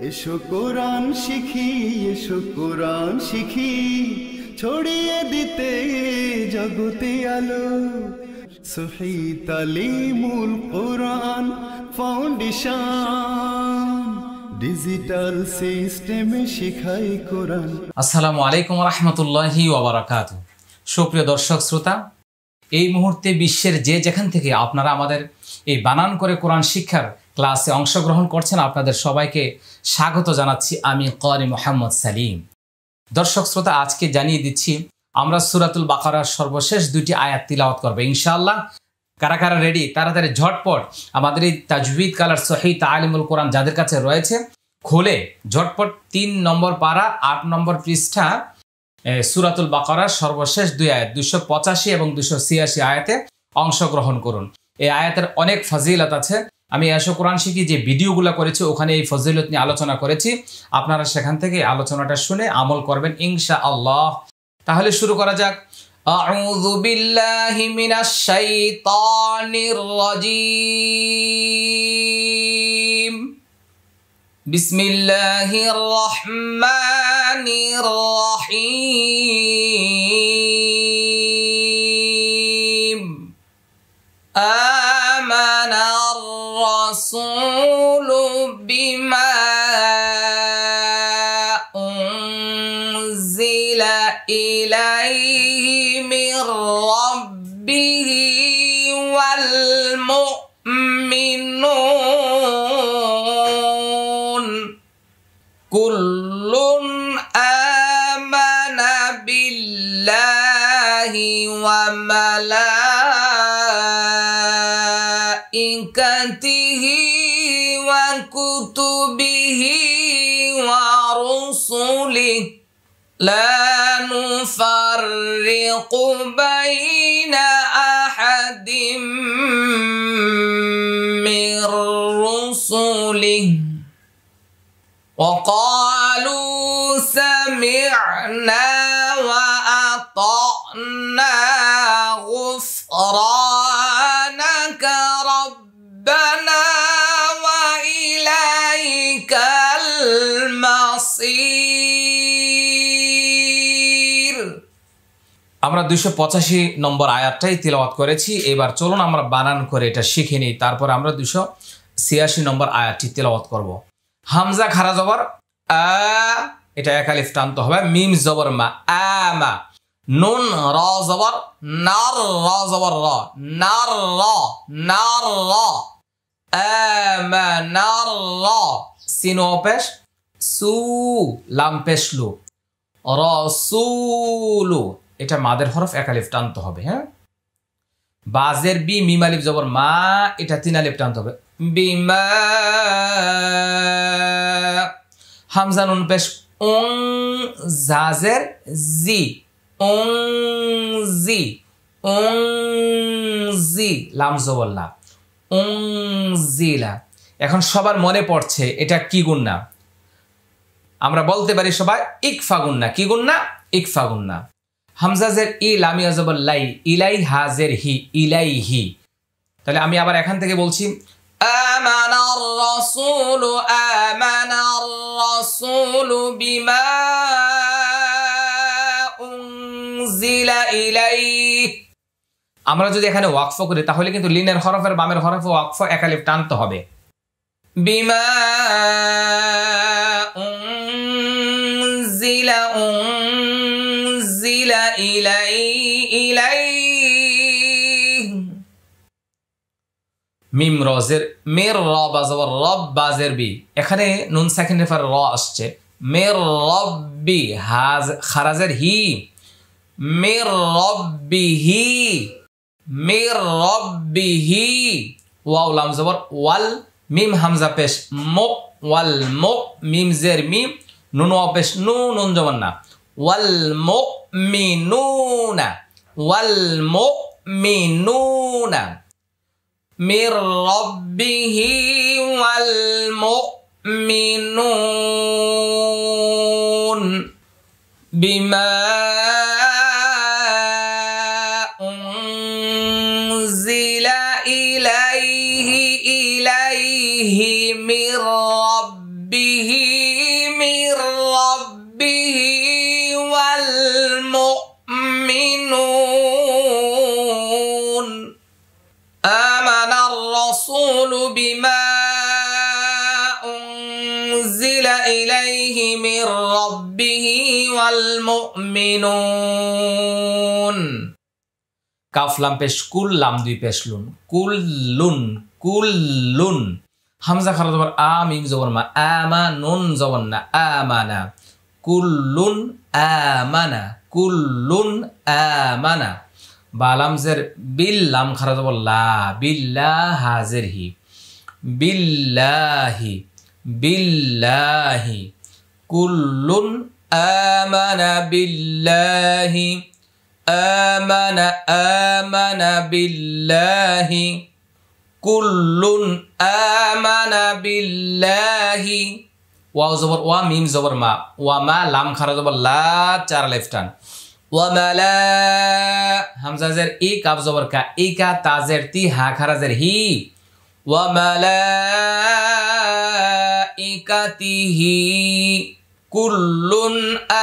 এসো কোরআন শিখি, এসো কোরআন শিখি, ছড়িয়ে দিতে জগতে আলো। সহি তালিমুল কোরআন ফাউন্ডেশন, ডিজিটাল সিস্টেমে শিখাই কোরআন। আসসালামু আলাইকুম রাহমাতুল্লাহি ওয়া বারাকাতুহু। সুপ্রিয় দর্শক শ্রোতা, এই মুহূর্তে বিশ্বের যে যেখান থেকে আপনারা আমাদের এই বানান করে কোরআন শিক্ষার ক্লাসে অংশগ্রহণ করছেন, আপনাদের সবাইকে স্বাগত জানাচ্ছি। আমি ক্বারি মুহাম্মদ সালিম। দর্শক শ্রোতা, আজকে জানিয়ে দিচ্ছি আমরা সূরাতুল বাকারার সর্বশেষ দুইটি আয়াত তিলাওয়াত করব ইনশাআল্লাহ। কারা কারা রেডি? তাড়াতাড়ি ঝটপট আমাদের এই তাজউইদ কালার সহি তালিমুল কোরআন যাদের কাছে রয়েছে, খুলে ঝটপট 3 নম্বর পারা 8 নম্বর পৃষ্ঠা সূরাতুল বাকারার সর্বশেষ দুই আয়াত 285 এবং 286 আয়াতে অংশগ্রহণ করুন। এই আয়াতের অনেক ফজিলত আছে। আমি এসো কোরআন শিখি যে ভিডিওগুলো করেছি ওখানে এই ফজিলত নিয়ে আলোচনা করেছি। আপনারা সেখান থেকে আলোচনাটা শুনে আমল করবেন ইনশাআল্লাহ। তাহলে শুরু করা যাক। আউযু বিল্লাহি মিনাশ শাইতানির রাজিম। বিসমিল্লাহির রহমানির রহিম। আমানার রাসূলু বিমা উনজিলা ইলাইহি মির রাব্বিহি ওয়াল মুমিনুন কুল্লুন আমানা বিল্লাহি ওয়া মালাইকাতিহি ওয়া কুতুবিহি ওয়া রুসুলিহি লা নুফাররিকু বাইনা আহাদিম মির রুসুলিহি وقالوا سمعنا وأطعنا غفرانك ربنا وإليك المصير। আমরা 285 নম্বর আয়াতটাই তিলাওয়াত করেছি। এবার চলুন আমরা বানান করে এটা শিখে নিই, তারপর আমরা 286 নম্বর আয়াতটি তিলাওয়াত করব। হামজা খারা জবর আ, এটা এক আলিফ টানতে হবে। মিম জবর মা, আমা। নুন র জবর নার, র জবর র, নার র, নার র, আমানার র। সিন ও পেশ সু, লাম পেশ লু, রাসূলু। এটা মাদের হরফ, এক আলিফ টানতে হবে। হ্যাঁ, বাজের বি, মিম আলিফ জবর মা, এটা 3 আলিফ টানতে হবে। বিমা। হামজা নুন পেশ উং, জাজের জি, উং জি, উং জি, লাম জবর লা, উং জিলা। এখন সবার মনে পড়ছে এটা কি গুন্না? আমরা বলতে পারি সবাই ইকফা গুন্না। কি গুন্না? ইকফা গুন্না। হামজাজের ই, লামিয়া জবর লাই, ইলাই হাজের হি, ইলাইহি। তাহলে আমি আবার এখান থেকে বলছি আমানার রাসূলু, আমানার রাসূলু বিমা উনজিলা ইলাইহি। আমরা যদি এখানে ওয়াকফ করি তাহলে কিন্তু লিনের হরফের বামের হরফে ওয়াকফ এক আলিফ টানতে হবে। বিমা উনজিলা, উনজিলা ইলাইহি। মিম রজের মের র বাজবর রব, বাজের বি। এখানে নুন সাকিনের পর র আসছে। মের রব্বি, হাজ খারাজের হি, মের রব্বিহি, মের রব্বিহি। ওয়াও লাম জবর ওয়াল, মিম হামজা পেশ মো, ওয়াল মো, মিম জের মিম, নুন ওয়া পেশ নু, নুন জবর না। ওয়াল মুমিনুনা, ওয়াল মুমিনুনা মির রাব্বিহি ওয়াল মুমিনুন বিমা উনজিলা ইলাইহি মির রাব্বিহি বিমা উনজিলা ইলাইহি মির রাব্বিহি ওয়াল মুমিনুন। কাফ লাম পেশ কুল, লাম দুই পেশ লুন, কুল্লুন কুল্লুন। হামজা খারা জবর আ, মিম জবর মা, আমা নুন জবর না, আমানা। কুল্লুন আমানা, কুল্লুন আমানা। বালামজের বিল, লাম খারা জবর লা, বিল্লাহ হাজের হি, বিল্লাহি বিল্লাহি। কুল্লুন আমানা বিল্লাহি, আমানা আমানা বিল্লাহি। কুল্লুন আমানা বিল্লাহি। ওয়াও জবর ওয়া, মিম জবর মা, ওয়া মা লাম খারা জবর লা, চার আলিফ টান। ওয়া মালা, হামজা জের ই, কাফ জবর কা, ই কা, তা জের তি, হা খারা জের হি। ওয়া মালাইকাতিহি। কুল্লুন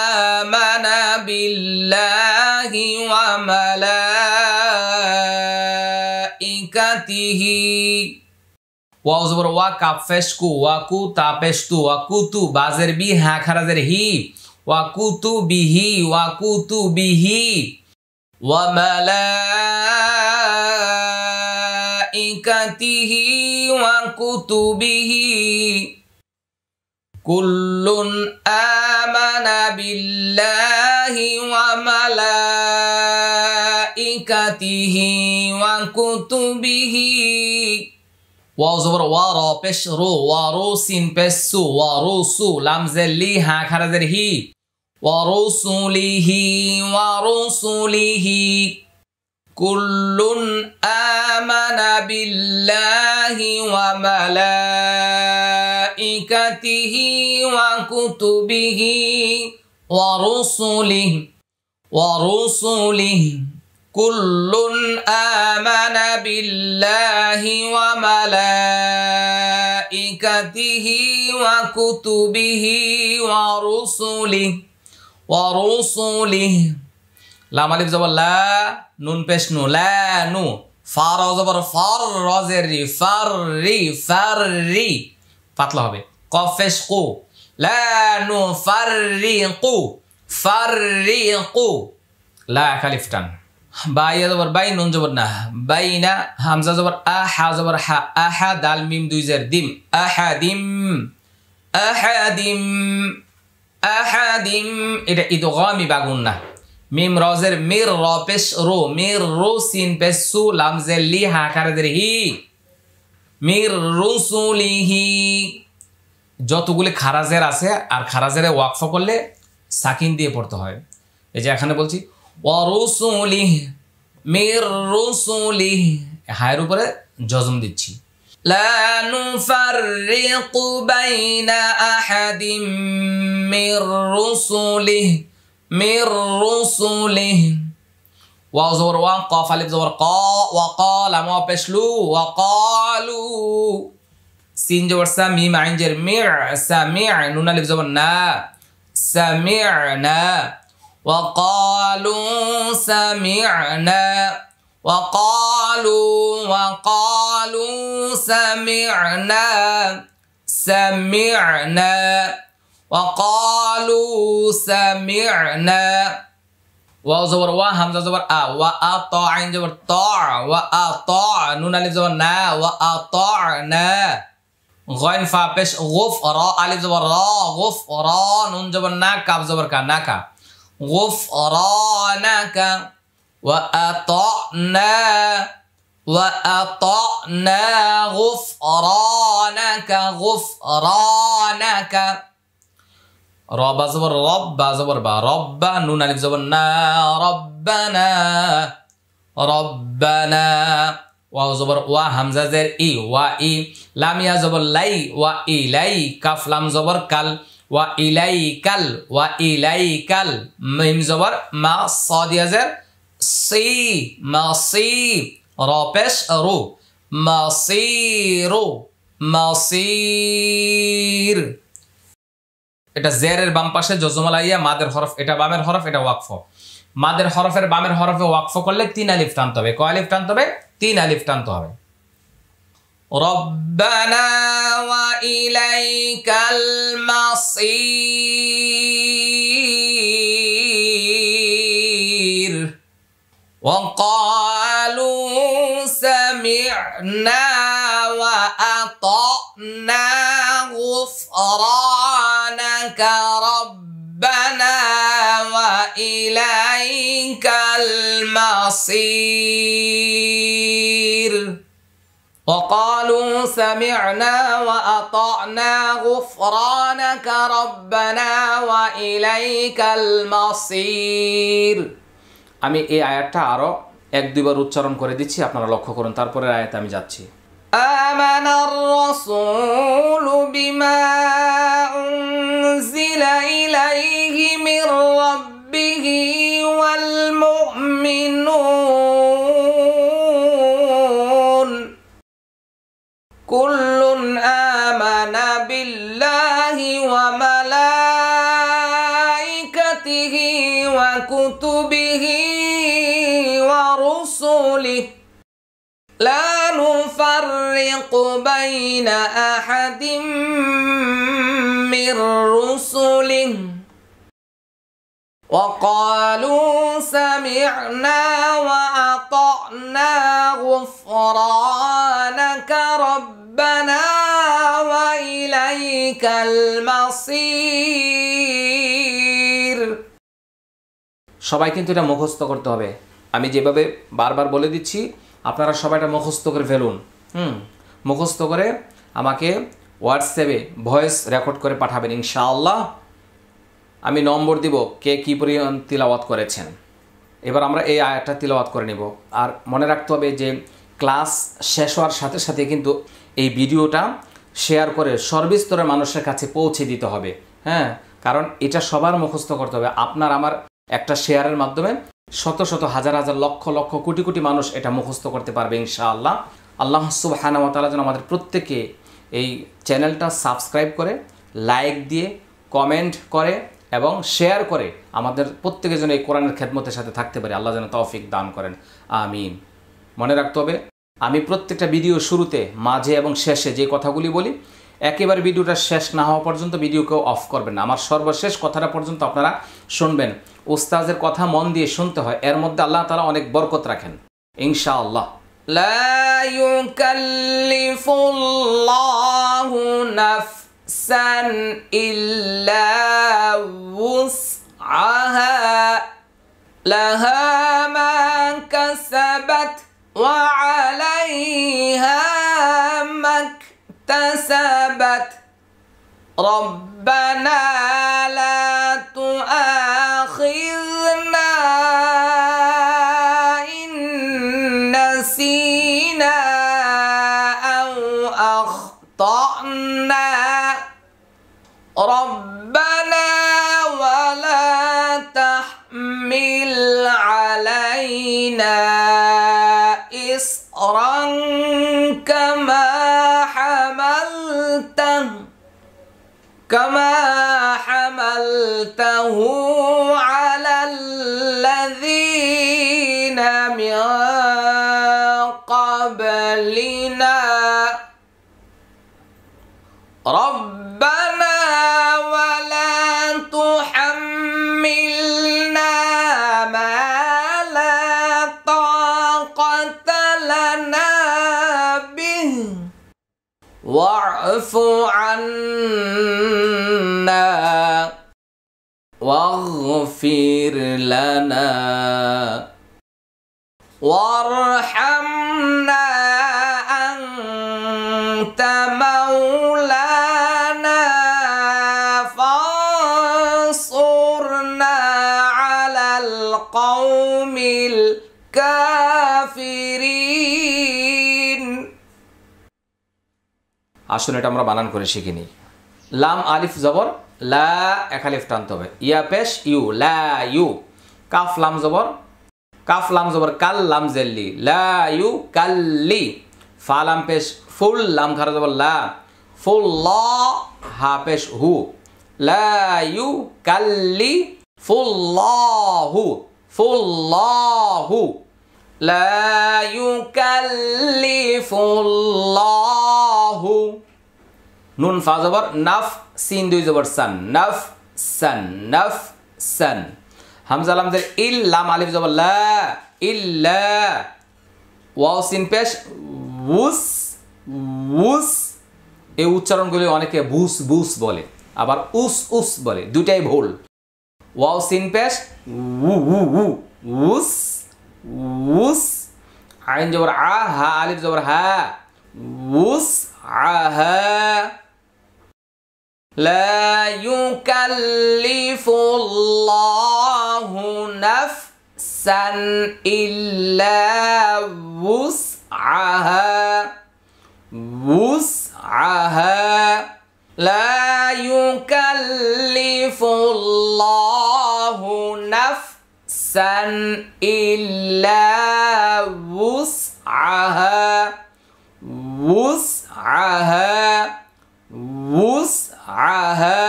আমানা বিল্লাহি ওয়া মালাইকাতিহি। ওয়াও জবর ওয়া, কাফ পেশ কু, ওয়া কু, তা পেশ তু, ওয়া কুতু, বাজের বি, হা খারাজের হি। ওয়া কুতু বিহি, ওয়া কুতু বিহি। ওয়া মালাইকাতিহি ওয়া কুতুবিহি। কুল্লুন আমানা বিল্লাহি ওয়া মালাইকাতিহি ওয়া কুতুবিহি। ওয়াও জবর ওয়া, র পেশ রো, ওয়া রো, সিন পেশ সু, ওয়া রো সু, লাম জের লি, হা খারাজের হি। ওয়া রুসুলিহি ওয়া রুসুলিহি। কুল্লুন আমানা বিল্লাহি ওয়া মালাইকাতিহি ওয়া কুতুবিহি ওয়া রুসুলিহি ওয়া রুসুলিহি। কুল্লুন আমানা বিল্লাহি ওয়া মালাইকাতিহি ওয়া কুতুবিহি ওয়া রুসুলিহি ওয়া রুসুলিহি। লাম আলিফ জবর লা, নুন পেশ নু, লা নু। ফা র জবর ফর, র জের রি, ফার রি, ফার রি, পাতলা হবে। কফ পেশ কু, লা নু ফাররিকু, ফাররিকু, লা আলিফ টান। বা ইয়া জবর বাই, নুন জবর না, বাইনা। হামজা জবর আ, হা জবর হা, আহা, দাল মিম দুই জের দিম, আহাদিম আহাদিম আহাদিম। এটা ইদগামি বাগুন না। মিম রজের মির, র পেশ রো, মির রো, সিন পেশ সু, লাম জের লি, হা খারাজের হি। মির রুসুলিহি। যতগুলি খারাজের আছে আর খারাজের ওয়াকফ করলে সাকিন দিয়ে পড়তে হয়। এই যে এখানে বলছি ওয়া রুসুলিহি, মির রুসুলিহি, হায়ের উপরে জজম দিচ্ছি। লা নুফাররিকু বাইনা আহাদিম মির রুসুলিহি মির রুসুলিহি। ওয়াও জবর ওয়া, কফ আলিফ জবর ক, ওয়া ক্বালা, মা পেশ লু, ওয়া ক্বালু। সিন জবর সা, মিম আইন জের মির, সামি'না, নুন আলিফ জবর না, সামি'না। ওয়া ক্বালু সামি'না ওয়া ক্বালু সামি'না সামি'না ওয়া ক্বালু সামি'না। ওয়াও জবর ওয়া, হামজা জবর আ, ওয়া আ, ত আইন জবর ত, ওয়া আ ত, নুন আলিফ জবর না, ওয়া আ ত না। গইন ফা পেশ গুফ, র আলিফ জবর র, গুফ র, নুন জবর না, কাফ জবর কা, নাকা। গুফরানাকা ওয়া আতা'না ওয়া আতা'না গুফরানাকা গুফরানাকা। র বা জবর রব, বা জবর বা, রব্বা, নুন আলিফ জবর না, রব্বানা রব্বানা। ওয়াও জবর ওয়া, হামজা জের ই, ওয়া ই, লাম ইয়া জবর লাই, ওয়া ইলাই, কাফ লাম জবর কাল, ওয়া ইলাইকাল ওয়া ইলাইকাল। মিম জবর মা, সাদ ইয়া জের সি, মাসি, র পেশ রু, মাসিরু মাসির। এটা জেরের বাম পাশে জজমালাইয়া, মাদের হরফ, এটা বামের হরফ, এটা ওয়াকফ। মাদের হরফের বামের হরফে ওয়াকফ করলে 3 আলিফ টানতে হবে। কয় আলিফ টানতে হবে? 3 আলিফ টানতে হবে। ربنا وإليك المصير وقالوا سمعنا وأطعنا غفرانك ربنا وإليك المصير وقالوا سمعنا وأطعنا غفرانك ربنا وإليك المصير আমি এই আয়াতটা আরো এক দুইবার উচ্চারণ করে দিচ্ছি, আপনারা লক্ষ্য করুন। তারপরের আয়াতে আমি যাচ্ছি। আমানার রাসূলু বিমা উনজিলা ইলাইহি মির রাব্বিহি ওয়াল মুমিনুন কুল্লুন আমানা বিল্লাহি ওয়া মালাইকাতিহি ওয়া কুতুবিহি ওয়া রুসুলিহি লা নুফাররিকু বাইনা আহাদিম মির রুসুলিহি ওয়া ক্বালু সামি'না ওয়া আতা'না গুফরানাকা রব্বানা ওয়া ইলাইকাল মাসির। সবাই কিন্তু এটা মুখস্থ করতে হবে। আমি যেভাবে বারবার বলে দিচ্ছি আপনারা সবাই এটা মুখস্থ করে ফেলুন। মুখস্থ করে আমাকে হোয়াটসঅ্যাপে ভয়েস রেকর্ড করে পাঠাবেন ইনশাআল্লাহ। আমি নম্বর দিব কে কী পরিমাণ তিলাওয়াত করেছেন। এবার আমরা এই আয়াতটা তিলাওয়াত করে নেব। আর মনে রাখতে হবে যে ক্লাস শেষ হওয়ার সাথে সাথে কিন্তু এই ভিডিওটা শেয়ার করে সর্বস্তরের মানুষের কাছে পৌঁছে দিতে হবে। হ্যাঁ, কারণ এটা সবার মুখস্থ করতে হবে। আপনার আমার একটা শেয়ারের মাধ্যমে শত শত হাজার হাজার লক্ষ লক্ষ কোটি কোটি মানুষ এটা মুখস্থ করতে পারবে ইনশাআল্লাহ। আল্লাহ সুবহানাহু ওয়া তাআলা যেন আমাদের প্রত্যেকে এই চ্যানেলটা সাবস্ক্রাইব করে, লাইক দিয়ে, কমেন্ট করে এবং শেয়ার করে আমাদের প্রত্যেকে যেন এই কোরআনের খেদমতের সাথে থাকতে পারে। আল্লাহ যেন তৌফিক দান করেন, আমিন। মনে রাখতে হবে আমি প্রত্যেকটা ভিডিও শুরুতে, মাঝে এবং শেষে যে কথাগুলি বলি একেবারে ভিডিওটা শেষ না হওয়া পর্যন্ত ভিডিও কেউ অফ করবেন না। আমার সর্বশেষ কথাটা পর্যন্ত আপনারা শুনবেন। উস্তাজের কথা মন দিয়ে শুনতে হয়, এর মধ্যে আল্লাহ তাআলা অনেক বরকত রাখেন ইনশাআল্লাহ। লা ইউকাল্লিফুল্লাহু নাফসান ইল্লা উসআহা লাহা মা কাসাবাত ওয়া আলাইহা মাকতাসাবাত রব্বানা লা তুআখিযনা ইন নাসিনা আও আখতানা রব্বানা ওয়া লা তাহমিল আলাইনা ইসরান কামা হামালতাহু আলাল লাযীনা মিন ক্বাবলিনা রব্বানা ওয়া লা তুহাম্মিলনা মা লা তাকাতা লানা বিহি ওয়া'ফু আন্না ওয়াগফির লানা ওয়ারহামনা আনতা মাওলানা ফানসুরনা আলাল কওমিল কাফিরিন। আসুন এটা আমরা বানান করে শিখে নিই। লাম আলিফ জবর লা, এক আলিফ টানতে হবে। ইয়া পেশ ইউ, লা ইউ। কাফ লাম জবর কাল, লাম জেল্লি, লা ইউ কাল্লি। ফা লাম পেশ ফুল, লাম খারা জবর লা, ফুল ল, হা পেশ হু, লা ইউ কাল্লি ফুল্লাহু, ফুল্লাহু। লা ইউকাল্লিফুল্লাহু নুন ফা জবর নাফ সিন দুই জবর সান নাফ সান নাফ সান হামজা লাম জের ইল লাম আলিফ জবর লা ইল্লা ওয়াও সিন পেশ উস উস এই উচ্চারণগুলি অনেকে বুস বুস বলে আবার উস উস বলে দুটাই ভুল ওয়াও সিন পেশ উ উ উ উস উস আইন জবর আ হা আলিফ জবর হা উস আহা লা ইউকাল্লিফুল্লাহু নাফসান ইল্লা উসআহা উসআহা লা ইউকাল্লিফুল্লাহু নাফসান ইল্লা উসআহা উসআহা উসআহা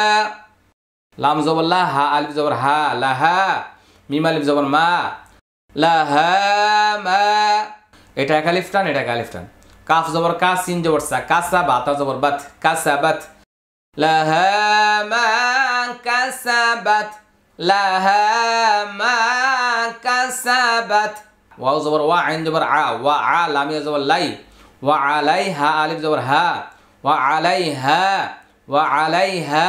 লাম জবর লা হা আলিফ জবর হা লাহা মিম আলিফ জবর মা লাহা মা এটা এক আলিফ টান এটা এক আলিফ টান কাফ জবর কা সিন জবর সা কাসা বাতা জবর বাত কাসাবাত লাহা মা কাসাবাত লাহা মা কাসাবাত ওয়াও জবর ওয়া আইন জবর আ ওয়া আ লাম ইয়া জবর লাই ওয়া আলাইহা আলিফ জবর হা ওয়া আলাইহা ওয়া আলাইহা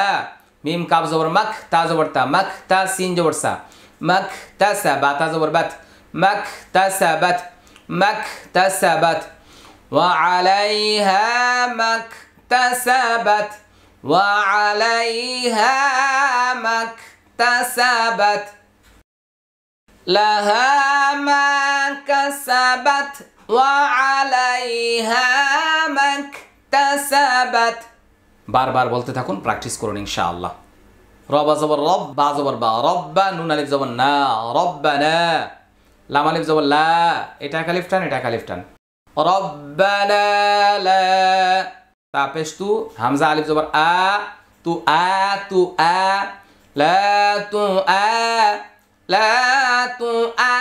মিম কাফ জবর মাক তা জবর তা মাক তা সিন জবর সা মাক তাসা বাতা জবর বাত মাক তাসাবাত মাক তাসাবাত ওয়া আলাইহা মাক তাসাবাত ওয়া আলাইহা মাক তাসাবাত লাহা মা কাসাবাত ওয়া আলাইহা মাক তাসাবাত বারবার বলতে থাকুন প্র্যাকটিস করুন ইনশাআল্লাহ রবা জবর রব বা জবর বা রব্বা নুন আলিফ জবর না রব্বানা লাম আলিফ জবর লা এটা এক আলিফ টান এটা এক আলিফ টান রব্বানা লা তা পেশ তু হামজা আলিফ জবর আ তু আ তু আ লা তু আ লা তু আ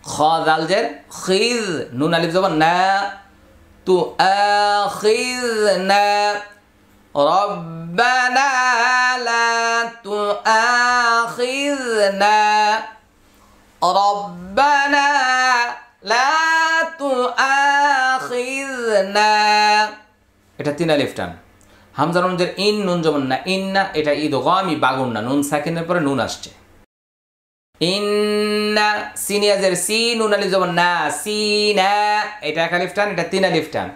খ দাল জের খিজ নুন আলিফ জবর না تؤاخذنا ربنا لا تؤاخذنا ربنا لا تؤاخذنا এটা তিন আলিফ টান হামজা নুন জের ইন নুন জবর না ইন্না এটা ইদগামি বাগুন না নুন সাকিনের পরে নুন আসছে ইন্না সিনিয়াজের সি নুন আলিফ জবর না সিনা এটা এক আলিফ টান এটা তিন আলিফ টান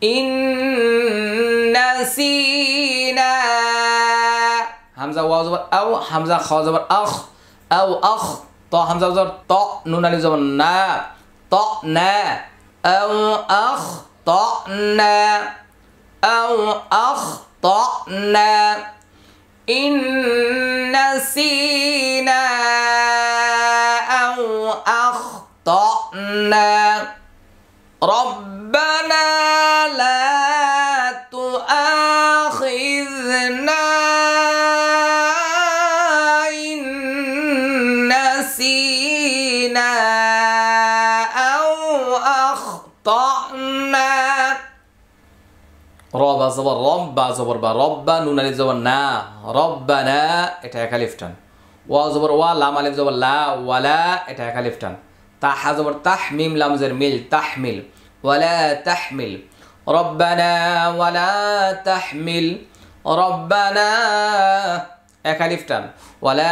ইন্না সিনা হামজা ওয়াও জবর আও হামজা খ জবর আখ আও আখ ত হামজা জবর ত নুন আলিফ জবর না ত না আও আখ ত না আও আখ ত না إن نسينا أو أخطأنا ربنا لا تؤاخذنا إن نسينا أو أخطأنا রবা জবর রব্বা জবর বা রব্বা নুন আলিফ জবর না রব্বানা এটা এক আলিফ টান ওয়া জবর ওয়া লাম আলিফ জবর লা ওয়ালা এটা এক আলিফ টান তাহ জবর তাহ মিম লাম জের মিল তাহমিল ওয়ালা তাহমিল রব্বানা ওয়ালা তাহমিল রব্বানা এক আলিফ টান ওয়ালা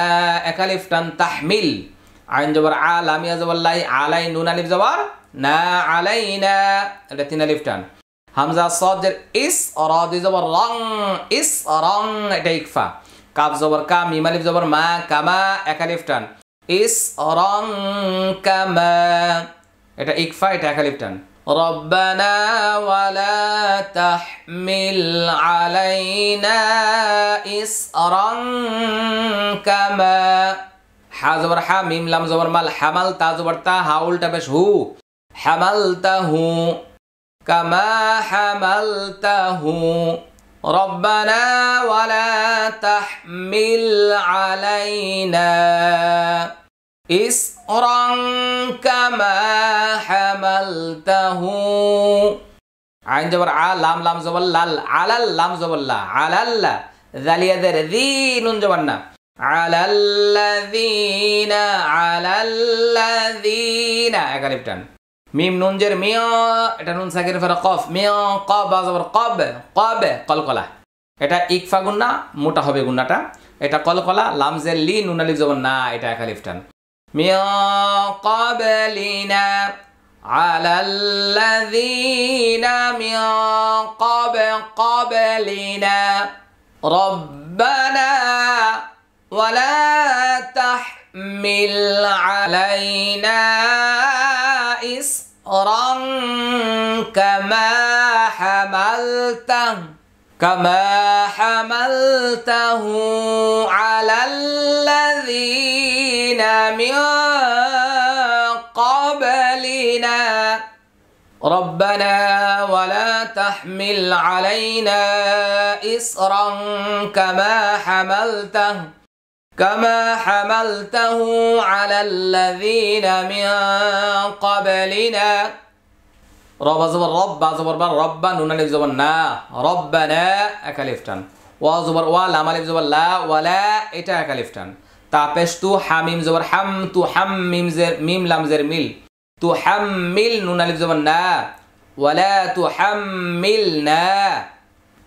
এক আলিফ টান তাহমিল আইন জবর আ লাম ইয়া জবর লাই আলাই নুন আলিফ জবর না আলাইনা এটা তিন আলিফ টান হামজা সদ জের ইস রা দুই জবর রং ইস রং এটা ইকফা কাফ জবর কা মিম আলিফ জবর মা কামা এক আলিফ টান ইস রং কামা এটা ইকফা এটা এক আলিফ টান রব্বানা ওয়ালা তাহমিল আলাইনা ইসরান কামা হা জবর হা মিম লাম জবর মাল হামাল তা জবর তা হা উল্টা পেশ হু হামালতাহু কামা হামালতাহু রব্বানা ওয়ালা তাহমিল আলাইনা ইসরান কামা হামালতাহু। আইন জবর আ, লাম লাম জবর লাল, আলাল লাম জবর লা, আলাল্লা, জালিয়া জের জি, নুন জবর না, আলাল্লাযীনা, আলাল্লাযীনা, এক আলিফ টান। মিম নুন জের মিয়া, এটা নুন সাকির ফেরা কফ, মিয়া কব জবর কব, কব কলকলা, এটা ইকফা গুন্না, মোটা হবে গুন্নাটা, এটা কলকলা, লাম জের লি, নুন আলিফ জবর না, এটা এক আলিফ টান। মিয়া ক্বাবলিনা, আলাল্লাযীনা মিয়া ক্বাবলিনা, রব্বানা ওয়ালা তাহমিল আলাইনা ইসরান কামা হামালতাহু আলাল্লাযীনা মিন ক্বাবলিনা, ربنا ولا تحمل علينا إصرا كما حملته على الذين من قبلنا। رب زبر رب، با زبر بر، رب نون الف زبر نا، ربنا এক আলিফ টান। ওয়া জবর ওয়া, লাম আলিফ জবর লা, ওয়ালা, এটা এক আলিফ টান। তা পেশ তু, হামিম জবর হাম, তু হাম, মিম জের মিম, লাম জের মিল, তু হাম্মিল, নুন আলিফ জবর না, ওয়ালা তু হাম্মিলনা,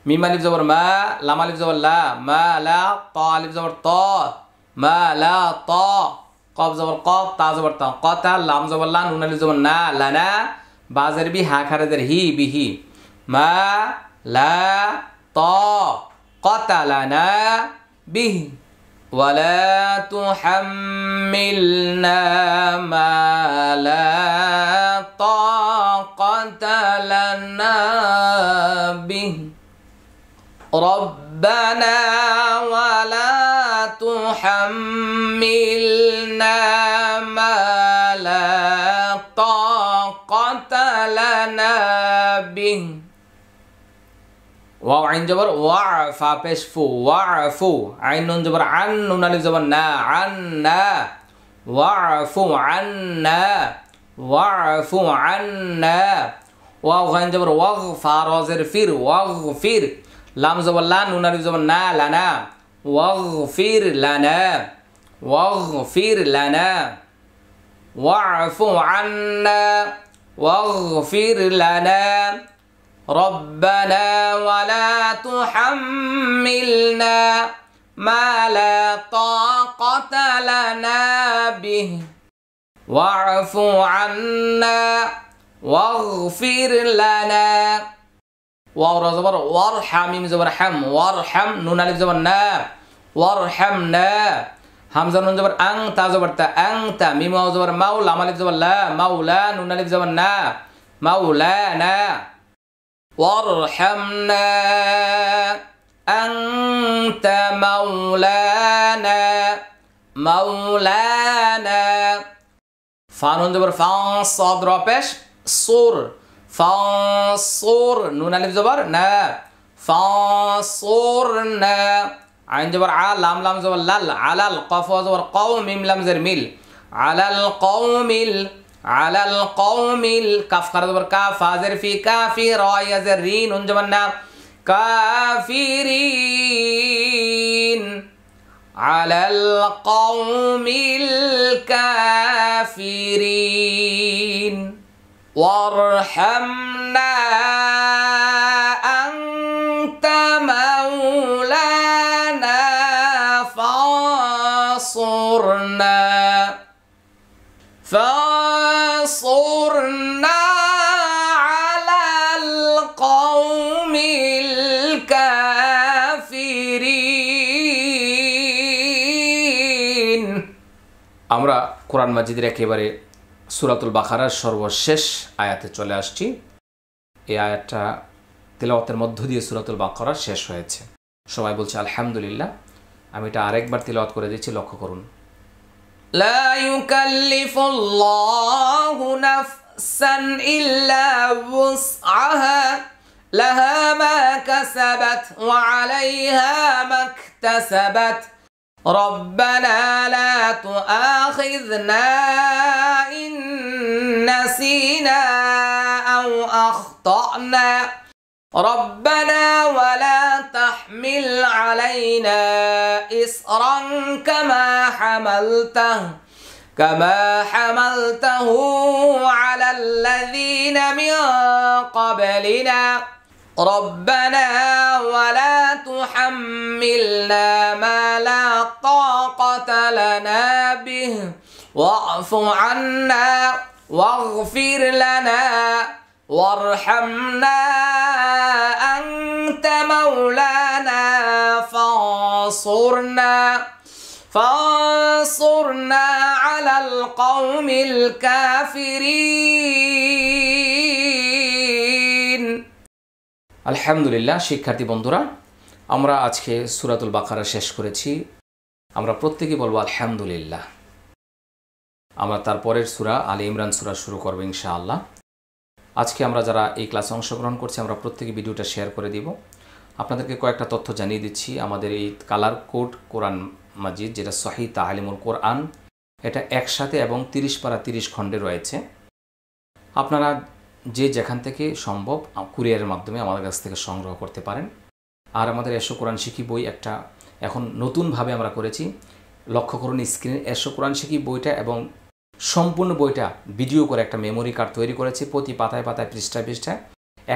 মিম আলিফ জবর মা, লাম আলিফ জবর লা, মা লা, তা আলিফ জবর ত, মা লা ত, কফ জবর কফ, তা জবর তা, কতা, লাম জবর লা, নুন আলিফ জবর না, লানা, বাজের বি, হা খারেজের হি, বিহি, মা লা ত, কতালানা বিহি, ওয়ালা তুহাম্মিলনা মা লা তাকাতা লানা বিহি, রব্বানা ওয়ালা তুহাম্মিলনা মা লা তাকাতা লানা বিহি। ওয়াও আইন জবর ওয়া, ফা পেশ ফু, ওয়াফু, আইন নুন জবর আন, নুন আলিফ জবর না, আন্না, ওয়াফু আন্না, ওয়াফু আন্না। ওয়াও আইন জবর ওয়াগ, ফা রজের ফির, ওয়াগফির, লাম জবর লা, নুন আলিফ জবর না, লানা, ওয়াগফির লানা, ওয়াগফির লানা, ওয়াফু আন্না, ওয়াগফির লানা, ربنا ولا تحملنا ما لا طاقة لنا به واعف عنا واغفر لنا। واو زبر وارحم، ميم زبر حم، وارحم، نون الف زبر نا، وارحمنا، হামজা নুন জবর আং, তা জবর তা, আংতা, মিম ওয়াও জবর মাউ, লাম আলিফ জবর লা, মাওলা, নুন আলিফ জবর না, মাওলানা, ওয়ারহামনা আনতা মাওলানা, মাওলানা। ফা নুন জবর ফা, সাদ র পেশ সুর, ফাসুর, নুন আলিফ জবর না, ফাসুরনা, আইন জবর আ, লাম লাম জবর লাল, আলাল, কফ ওয়া জবর কও, মিম লাম জের মিল, আলাল কওমিল, আলাল কওমিল, কাফ খারা জবর কা, ফা জের ফি, কাফি, রা ইয়া জের রি, নুন জবর না, কাফিরিন, আলাল কওমিল কাফিরিন। ওয়ারহামনা আনতা মাওলানা ফাসুরনা, ফাসুরনা আলাল কওমিল কাফিরিন। আমরা কোরআন মাজিদের একেবারে সূরাতুল বাকারার সর্বশেষ আয়াতে চলে আসছি। এই আয়াতটা তিলাওয়াতের মধ্য দিয়ে সূরাতুল বাকারা শেষ হয়েছে। সবাই বলছে আলহামদুলিল্লাহ। আমি এটা আরেকবার তিলাওয়াত করে দিচ্ছি, লক্ষ্য করুন। লা ইউকাল্লিফুল্লাহু নাফসান ইল্লা ওয়াসআহা লাহা মা কাসাবাত ওয়া আলাইহা মাকতাসাবাত ربنا لا تؤاخذنا إن نسينا أو أخطأنا ربنا ولا تحمل علينا إصرا كما حملته على الذين من قبلنا ربنا ولا تحملنا ما لا طاقة لنا به واعف عنا واغفر لنا وارحمنا أنت مولانا فانصرنا على القوم الكافرين আলহামদুলিল্লাহ। শিক্ষার্থী বন্ধুরা, আমরা আজকে সূরাতুল বাকারা শেষ করেছি। আমরা প্রত্যেকে বলবো আলহামদুলিল্লাহ। আমরা তারপরের সূরা আলে ইমরান সূরা শুরু করব ইনশাআল্লাহ। আজকে আমরা যারা এই ক্লাসে অংশগ্রহণ করছি আমরা প্রত্যেকে ভিডিওটা শেয়ার করে দিব। আপনাদেরকে কয়েকটা তথ্য জানিয়ে দিচ্ছি। আমাদের এই কালার কোড কোরআন মাজিদ, যেটা সহিহ তালিমুল কোরআন, এটা একসাথে এবং 30 পারা 30 খণ্ডে রয়েছে। আপনারা যে যেখান থেকে সম্ভব কুরিয়ারের মাধ্যমে আমাদের কাছ থেকে সংগ্রহ করতে পারেন। আর আমাদের এসো কোরআন শিখি বই একটা এখন নতুনভাবে আমরা করেছি। লক্ষ্য করুন স্ক্রিনে এসো কোরআন শিখি বইটা এবং সম্পূর্ণ বইটা ভিডিও করে একটা মেমোরি কার্ড তৈরি করেছি। প্রতি পাতায় পাতায় পৃষ্ঠায় পৃষ্ঠায়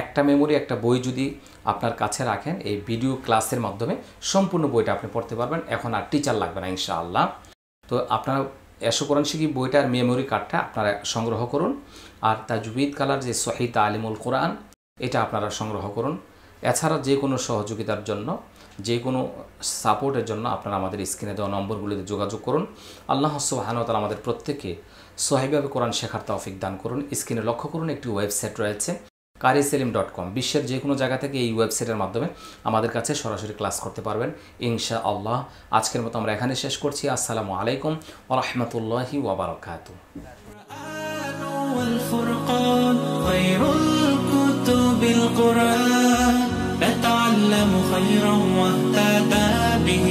একটা মেমোরি একটা বই যদি আপনার কাছে রাখেন, এই ভিডিও ক্লাসের মাধ্যমে সম্পূর্ণ বইটা আপনি পড়তে পারবেন। এখন আর টিচার লাগবে না ইনশাআল্লাহ। তো আপনারা এসো কোরআন শিখি বইটার মেমোরি কার্ডটা আপনারা সংগ্রহ করুন। আর তাজউইদ কালার যে সহিহ তালিমুল কোরআন, এটা আপনারা সংগ্রহ করুন। এছাড়া যে কোনো সহযোগিতার জন্য, যে কোনো সাপোর্টের জন্য আপনারা আমাদের স্ক্রিনে দেওয়া নম্বরগুলিতে যোগাযোগ করুন। আল্লাহ সুবহানাহু ওয়া তাআলা আমাদের প্রত্যেককে সহিহভাবে কোরআন শেখার তৌফিক দান করুন। স্ক্রিনে লক্ষ্য করুন একটি ওয়েবসাইট রয়েছে qariselim.com। বিশ্বের যে কোনো জায়গা থেকে এই ওয়েবসাইটের মাধ্যমে আমাদের কাছে সরাসরি ক্লাস করতে পারবেন ইনশাআল্লাহ। আজকের মতো আমরা এখানে শেষ করছি। আসসালামু আলাইকুম ওয়া রাহমাতুল্লাহি ওয়া বারাকাতুহু। والفرقان خير الكتب القرآن نتعلم خيرا واهتدى به